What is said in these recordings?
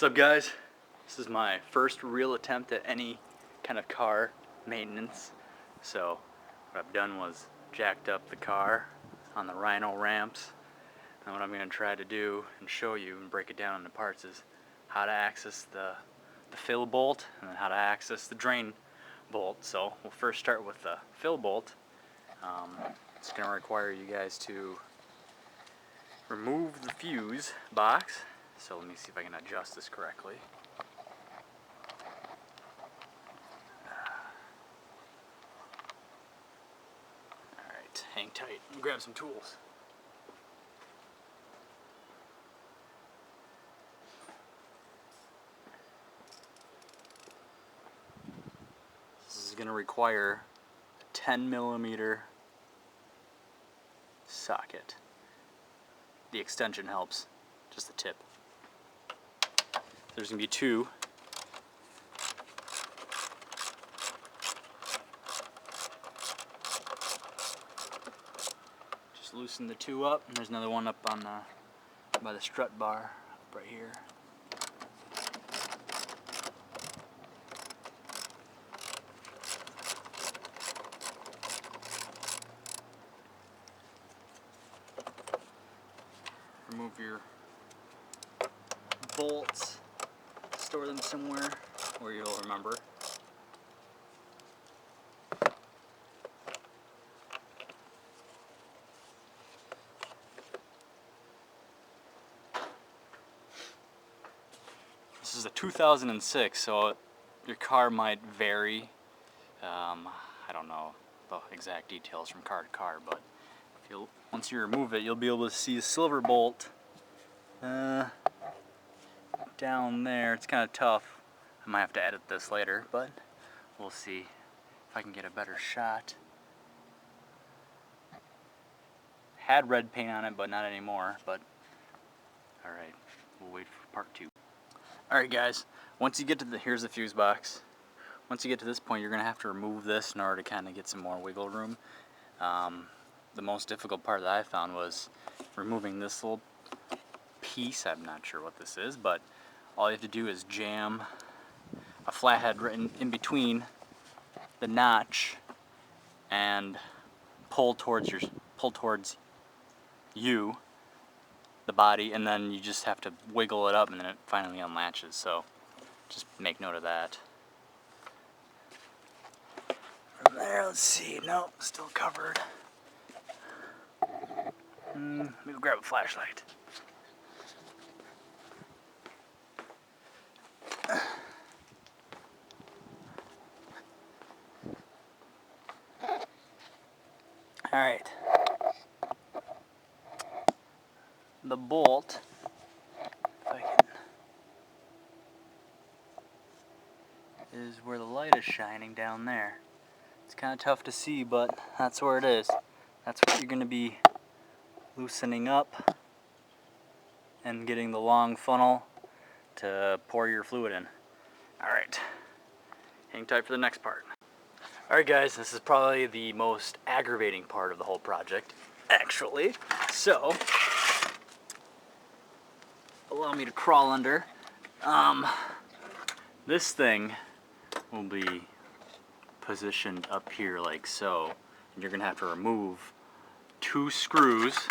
What's up, guys? This is my first real attempt at any kind of car maintenance. So what I've done was jacked up the car on the Rhino ramps. And what I'm going to try to do and show you and break it down into parts is how to access the fill bolt and then how to access the drain bolt. So we'll first start with the fill bolt. It's going to require you guys to remove the fuse box. So let me see if I can adjust this correctly. Alright, hang tight. Let me grab some tools. This is going to require a 10mm socket. The extension helps, just the tip. There's going to be two. Just loosen the two up, and there's another one up on by the strut bar up right here. Remove your bolts, store them somewhere where you'll remember. This is a 2006, so your car might vary. I don't know the exact details from car to car, but once you remove it, you'll be able to see a silver bolt down there. It's kind of tough. I might have to edit this later, but we'll see if I can get a better shot. Had red paint on it, but not anymore. But alright, we'll wait for part two. Alright guys, once you get to here's the fuse box. Once you get to this point, you're going to have to remove this in order to kind of get some more wiggle room. The most difficult part that I found was removing this little piece. I'm not sure what this is, but all you have to do is jam a flathead right in between the notch and pull towards you, the body, and then you just have to wiggle it up and then it finally unlatches. So just make note of that. From there, let's see. Nope, still covered. Let me go grab a flashlight. Alright. The bolt, if I can, is where the light is shining down there. It's kind of tough to see, but that's where it is. That's what you're going to be loosening up and getting the long funnel to pour your fluid in. Alright, hang tight for the next part. Alright guys, this is probably the most aggravating part of the whole project, actually. So, allow me to crawl under. This thing will be positioned up here like so, and you're going to have to remove two screws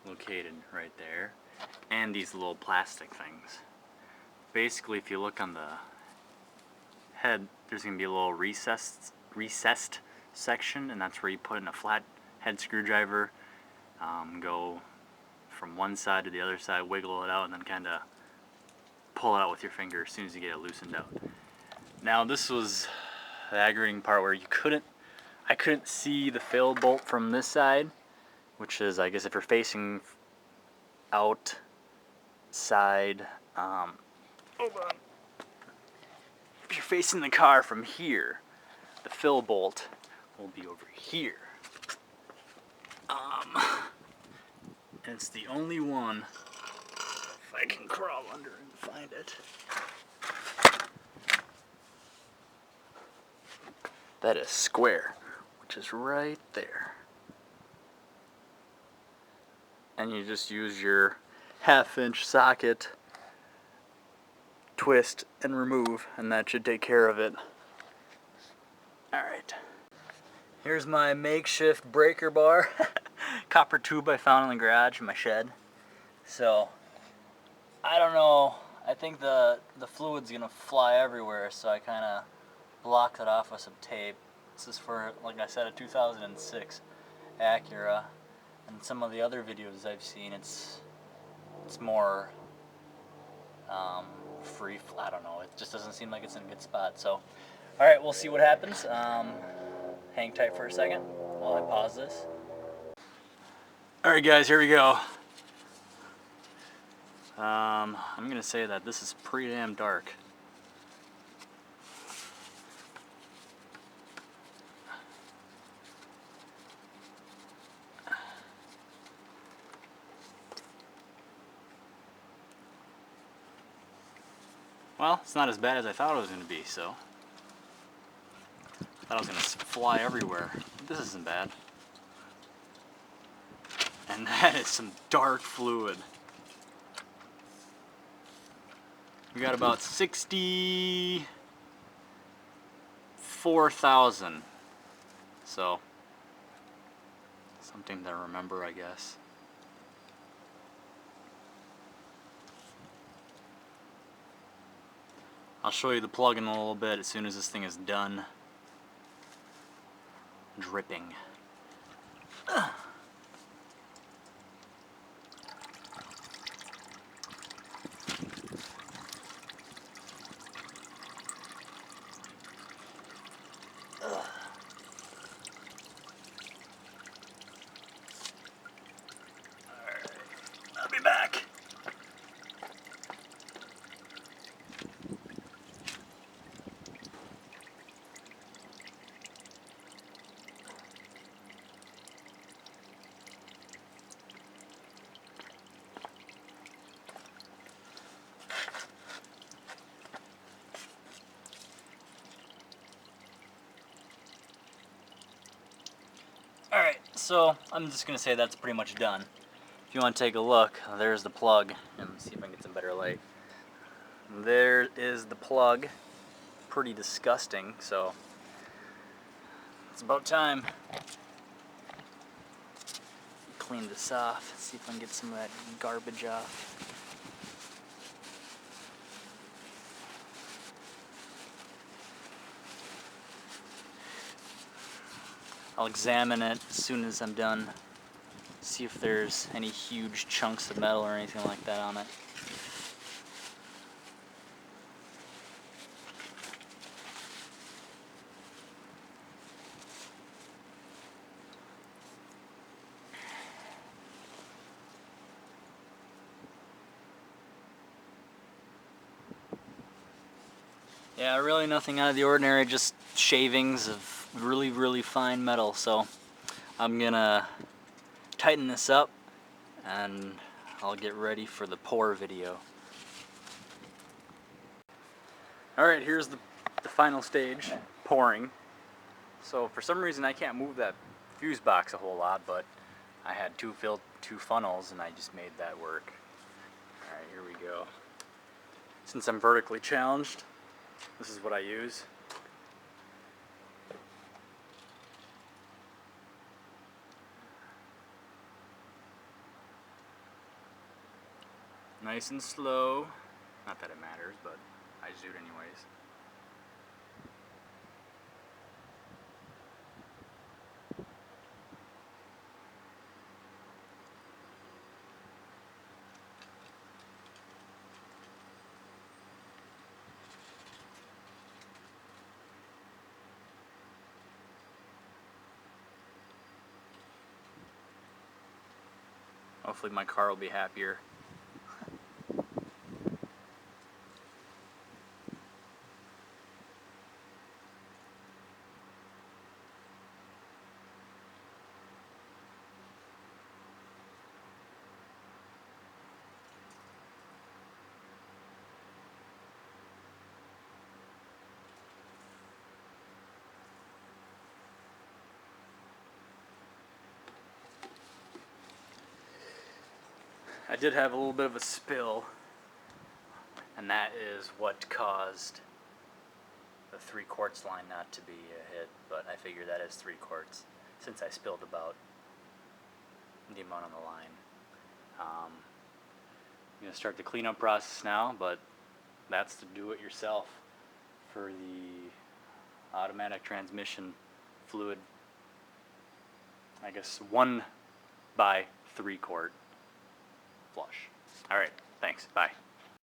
located right there, and these little plastic things. Basically, if you look on the head, there's going to be a little recessed section, and that's where you put in a flat head screwdriver, go from one side to the other side, wiggle it out, and then kind of pull it out with your finger as soon as you get it loosened out. Now this was the aggravating part where I couldn't see the fail bolt from this side, which is, I guess, if you're facing outside, hold on. If you're facing the car from here, the fill bolt will be over here. And it's the only one, if I can crawl under and find it, that is square, which is right there. And you just use your 1/2 inch socket twist and remove, and that should take care of it. Alright. Here's my makeshift breaker bar. Copper tube I found in the garage in my shed. So, I don't know. I think the fluid's gonna fly everywhere, so I kind of blocked it off with some tape. This is for, like I said, a 2006 Acura. And some of the other videos I've seen, it's more free. I don't know. It just doesn't seem like it's in a good spot. So, all right, we'll see what happens. Hang tight for a second while I pause this. All right, guys, here we go. I'm gonna say that this is pretty damn dark. Well, it's not as bad as I thought it was going to be, so I thought it was going to fly everywhere. This isn't bad. And that is some dark fluid. We got about 64,000. So, something to remember, I guess. I'll show you the plug in a little bit as soon as this thing is done dripping. I'll be back. Alright, so I'm just going to say that's pretty much done. If you want to take a look, there's the plug, and see if I can get some better light. There is the plug. Pretty disgusting, so it's about time. Clean this off, see if I can get some of that garbage off. I'll examine it as soon as I'm done, see if there's any huge chunks of metal or anything like that on it. Yeah, really nothing out of the ordinary, just shavings of really, really fine metal. So I'm gonna tighten this up and I'll get ready for the pour video. Alright, here's the final stage, pouring. So for some reason I can't move that fuse box a whole lot, but I had two funnels and I just made that work. Alright, here we go. Since I'm vertically challenged, this is what I use. Nice and slow. Not that it matters, but I just do it anyways. Hopefully my car will be happier. I did have a little bit of a spill And that is what caused the 3 quarts line not to be a hit, but I figure that is 3 quarts since I spilled about the amount on the line. I'm going to start the cleanup process now, but that's to do it yourself for the automatic transmission fluid. I guess 1 by 3 quart flush. Alright, thanks, bye.